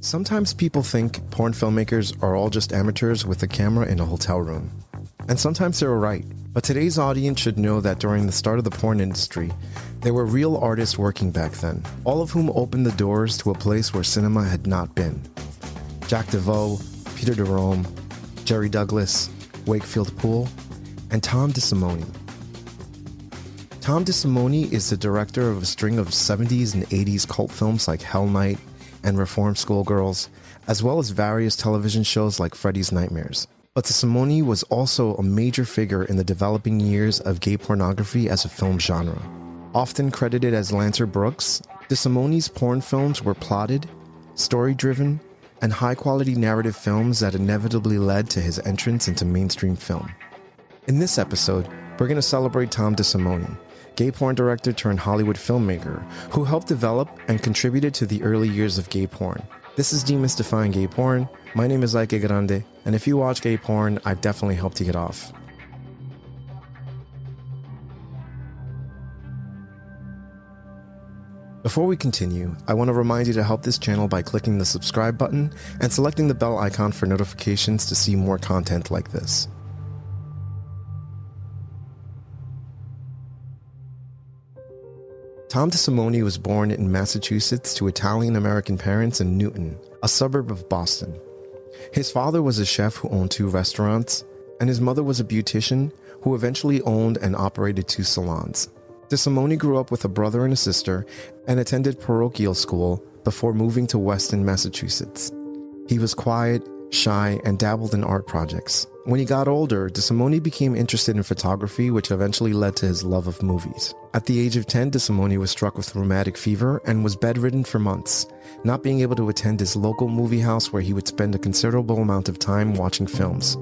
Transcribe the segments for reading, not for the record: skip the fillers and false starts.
Sometimes people think porn filmmakers are all just amateurs with a camera in a hotel room. And sometimes they're right. But today's audience should know that during the start of the porn industry, there were real artists working back then, all of whom opened the doors to a place where cinema had not been. Jack DeVoe, Peter DeRome, Jerry Douglas, Wakefield Poole, and Tom DeSimone. Tom DeSimone is the director of a string of 70s and 80s cult films like Hell Night and Reformed Schoolgirls, as well as various television shows like Freddy's Nightmares. But DeSimone was also a major figure in the developing years of gay pornography as a film genre. Often credited as Lancer Brooks, DeSimone's porn films were plotted, story-driven, and high-quality narrative films that inevitably led to his entrance into mainstream film. In this episode, we're going to celebrate Tom DeSimone, gay porn director turned Hollywood filmmaker, who helped develop and contributed to the early years of gay porn. This is Demystifying Gay Porn. My name is Ike Grande, and if you watch gay porn, I've definitely helped you get off. Before we continue, I want to remind you to help this channel by clicking the subscribe button and selecting the bell icon for notifications to see more content like this. Tom DeSimone was born in Massachusetts to Italian-American parents in Newton, a suburb of Boston. His father was a chef who owned 2 restaurants, and his mother was a beautician who eventually owned and operated 2 salons. DeSimone grew up with a brother and a sister and attended parochial school before moving to Weston, Massachusetts. He was quiet, shy, and dabbled in art projects. When he got older, DeSimone became interested in photography, which eventually led to his love of movies. At the age of 10, DeSimone was struck with rheumatic fever and was bedridden for months, not being able to attend his local movie house where he would spend a considerable amount of time watching films.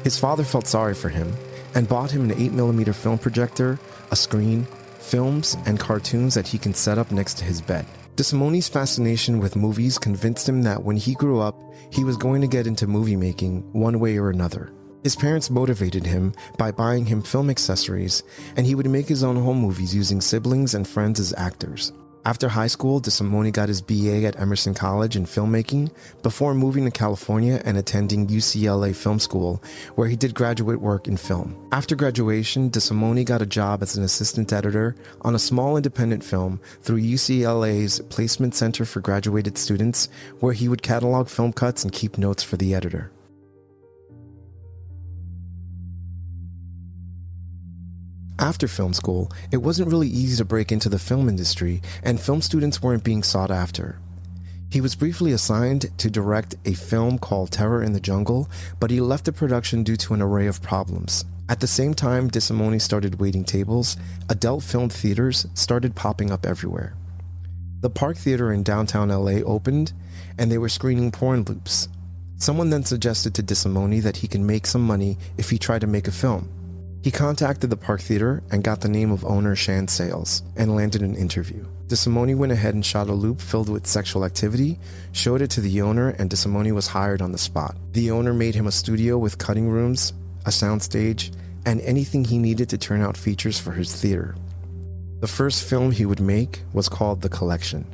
His father felt sorry for him and bought him an 8mm film projector, a screen, films, and cartoons that he can set up next to his bed. DeSimone's fascination with movies convinced him that when he grew up, he was going to get into movie making one way or another. His parents motivated him by buying him film accessories, and he would make his own home movies using siblings and friends as actors. After high school, DeSimone got his BA at Emerson College in filmmaking before moving to California and attending UCLA Film School, where he did graduate work in film. After graduation, DeSimone got a job as an assistant editor on a small independent film through UCLA's Placement Center for Graduated Students, where he would catalog film cuts and keep notes for the editor. After film school, it wasn't really easy to break into the film industry, and film students weren't being sought after. He was briefly assigned to direct a film called Terror in the Jungle, but he left the production due to an array of problems. At the same time DeSimone started waiting tables, adult film theaters started popping up everywhere. The Park Theater in downtown LA opened, and they were screening porn loops. Someone then suggested to DeSimone that he can make some money if he tried to make a film. He contacted the Park Theater and got the name of owner Shan Sales and landed an interview. DeSimone went ahead and shot a loop filled with sexual activity, showed it to the owner, and DeSimone was hired on the spot. The owner made him a studio with cutting rooms, a soundstage, and anything he needed to turn out features for his theater. The first film he would make was called The Collection.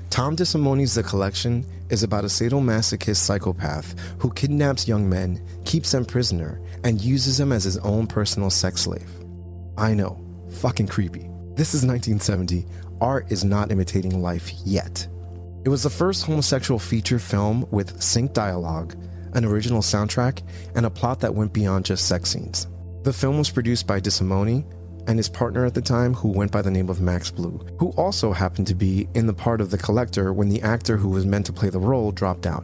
Tom DeSimone's The Collection is about a sadomasochist psychopath who kidnaps young men, keeps them prisoner, and uses them as his own personal sex slave. I know, fucking creepy. This is 1970. Art is not imitating life yet. It was the first homosexual feature film with sync dialogue, an original soundtrack, and a plot that went beyond just sex scenes. The film was produced by DeSimone and his partner at the time, who went by the name of Max Blue, who also happened to be in the part of The Collector when the actor who was meant to play the role dropped out.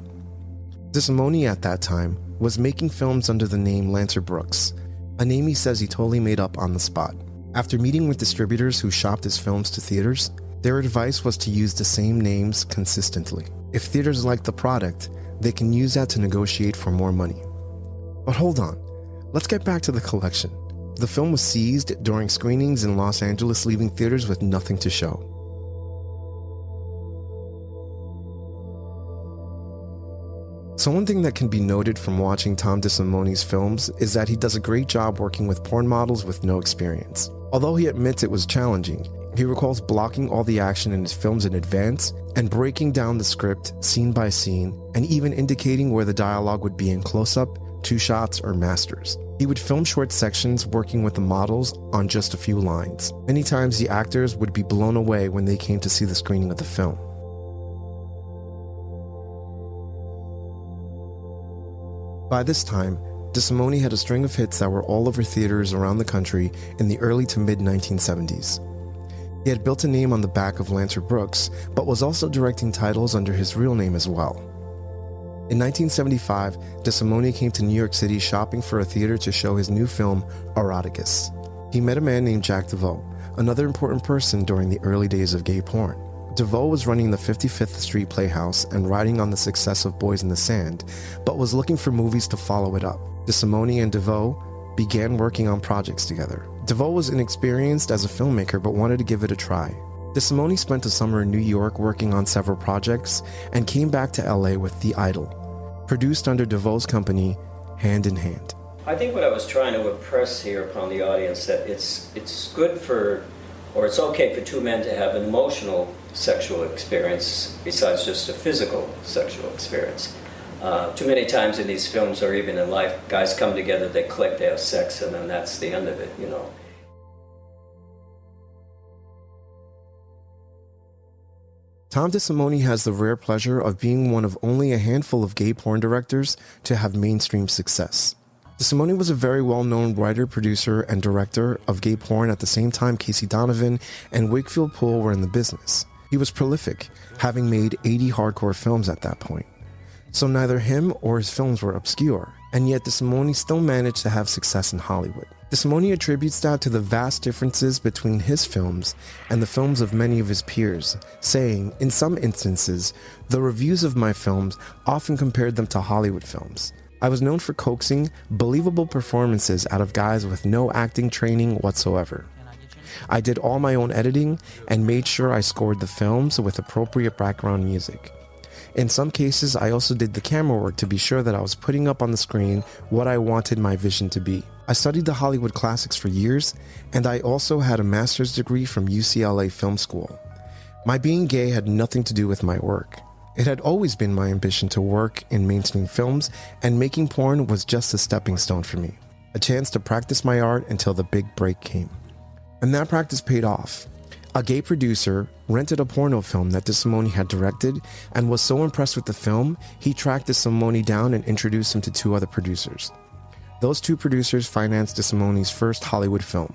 DeSimone at that time was making films under the name Lancer Brooks, a name he says he totally made up on the spot. After meeting with distributors who shopped his films to theaters, their advice was to use the same names consistently. If theaters like the product, they can use that to negotiate for more money. But hold on, let's get back to The Collection. The film was seized during screenings in Los Angeles, leaving theaters with nothing to show. So one thing that can be noted from watching Tom DeSimone's films is that he does a great job working with porn models with no experience. Although he admits it was challenging, he recalls blocking all the action in his films in advance and breaking down the script scene by scene and even indicating where the dialogue would be in close-up, two shots, or masters. He would film short sections working with the models on just a few lines. Many times the actors would be blown away when they came to see the screening of the film. By this time, DeSimone had a string of hits that were all over theaters around the country in the early to mid-1970s. He had built a name on the back of Lancer Brooks, but was also directing titles under his real name as well. In 1975, DeSimone came to New York City shopping for a theater to show his new film, Eroticus. He met a man named Jack DeVoe, another important person during the early days of gay porn. DeVoe was running the 55th Street Playhouse and riding on the success of Boys in the Sand, but was looking for movies to follow it up. DeSimone and DeVoe began working on projects together. DeVoe was inexperienced as a filmmaker but wanted to give it a try. DeSimone spent a summer in New York working on several projects and came back to LA with The Idol, produced under DeVoe's company, Hand in Hand. I think what I was trying to impress here upon the audience that it's good for, or it's okay for two men to have an emotional sexual experience besides just a physical sexual experience. Too many times in these films or even in life, guys come together, they click, they have sex, and then that's the end of it, you know. Tom DeSimone has the rare pleasure of being one of only a handful of gay porn directors to have mainstream success. DeSimone was a very well-known writer, producer, and director of gay porn at the same time Casey Donovan and Wakefield Poole were in the business. He was prolific, having made 80 hardcore films at that point. So neither him or his films were obscure, and yet DeSimone still managed to have success in Hollywood. DeSimone attributes that to the vast differences between his films and the films of many of his peers, saying, in some instances, the reviews of my films often compared them to Hollywood films. I was known for coaxing believable performances out of guys with no acting training whatsoever. I did all my own editing and made sure I scored the films with appropriate background music. In some cases, I also did the camera work to be sure that I was putting up on the screen what I wanted my vision to be. I studied the Hollywood classics for years, and I also had a master's degree from UCLA Film School. My being gay had nothing to do with my work. It had always been my ambition to work in mainstream films, and making porn was just a stepping stone for me, a chance to practice my art until the big break came. And that practice paid off. A gay producer rented a porno film that DeSimone had directed and was so impressed with the film, he tracked DeSimone down and introduced him to two other producers. Those two producers financed DeSimone's first Hollywood film.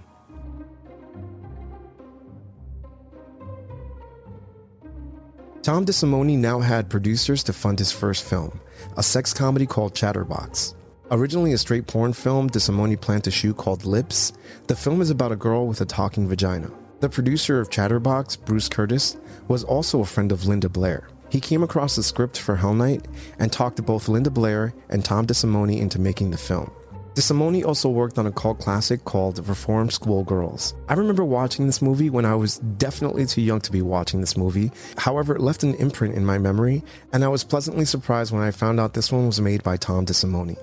Tom DeSimone now had producers to fund his first film, a sex comedy called Chatterbox. Originally a straight porn film DeSimone planned to shoot called Lips, the film is about a girl with a talking vagina. The producer of Chatterbox, Bruce Curtis, was also a friend of Linda Blair. He came across the script for Hell Night and talked to both Linda Blair and Tom DeSimone into making the film. DeSimone also worked on a cult classic called Reform School Girls. I remember watching this movie when I was definitely too young to be watching this movie. However, it left an imprint in my memory, and I was pleasantly surprised when I found out this one was made by Tom DeSimone.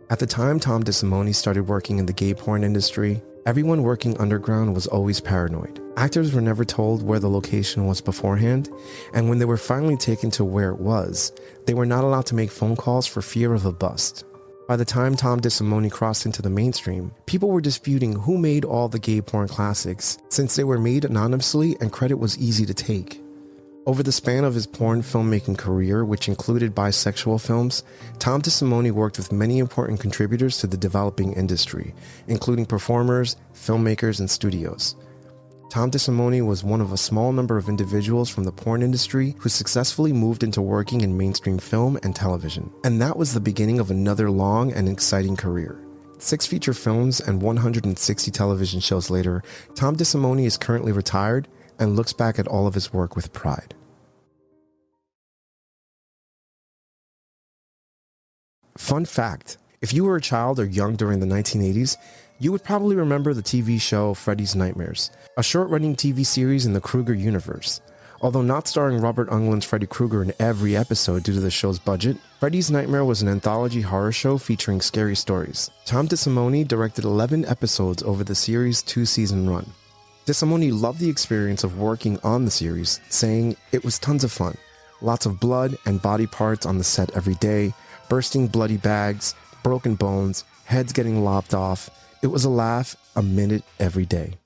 At the time Tom DeSimone started working in the gay porn industry, everyone working underground was always paranoid. Actors were never told where the location was beforehand, and when they were finally taken to where it was, they were not allowed to make phone calls for fear of a bust. By the time Tom DeSimone crossed into the mainstream, people were disputing who made all the gay porn classics, since they were made anonymously and credit was easy to take. Over the span of his porn filmmaking career, which included bisexual films, Tom DeSimone worked with many important contributors to the developing industry, including performers, filmmakers, and studios. Tom DeSimone was one of a small number of individuals from the porn industry who successfully moved into working in mainstream film and television. And that was the beginning of another long and exciting career. 6 feature films and 160 television shows later, Tom DeSimone is currently retired and looks back at all of his work with pride. Fun fact, if you were a child or young during the 1980s, You would probably remember the TV show Freddy's Nightmares, a short-running TV series in the Krueger universe. Although not starring Robert Englund's Freddy Krueger in every episode due to the show's budget, Freddy's Nightmare was an anthology horror show featuring scary stories. Tom DeSimone directed 11 episodes over the series' 2-season run. DeSimone loved the experience of working on the series, saying, "It was tons of fun. Lots of blood and body parts on the set every day, bursting bloody bags, broken bones, heads getting lopped off. It was a laugh a minute every day."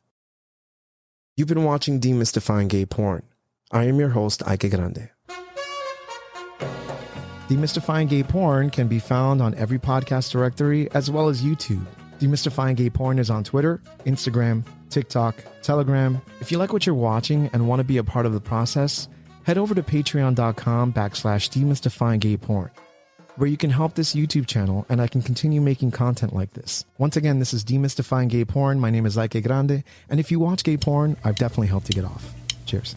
You've been watching Demystifying Gay Porn. I am your host, Ike Grande. Demystifying Gay Porn can be found on every podcast directory as well as YouTube. Demystifying Gay Porn is on Twitter, Instagram, TikTok, Telegram. If you like what you're watching and want to be a part of the process, head over to patreon.com/demystifyinggayporn, where you can help this YouTube channel and I can continue making content like this. Once again, this is Demystifying Gay Porn. My name is Ike Grande, and if you watch gay porn, I've definitely helped you get off. Cheers.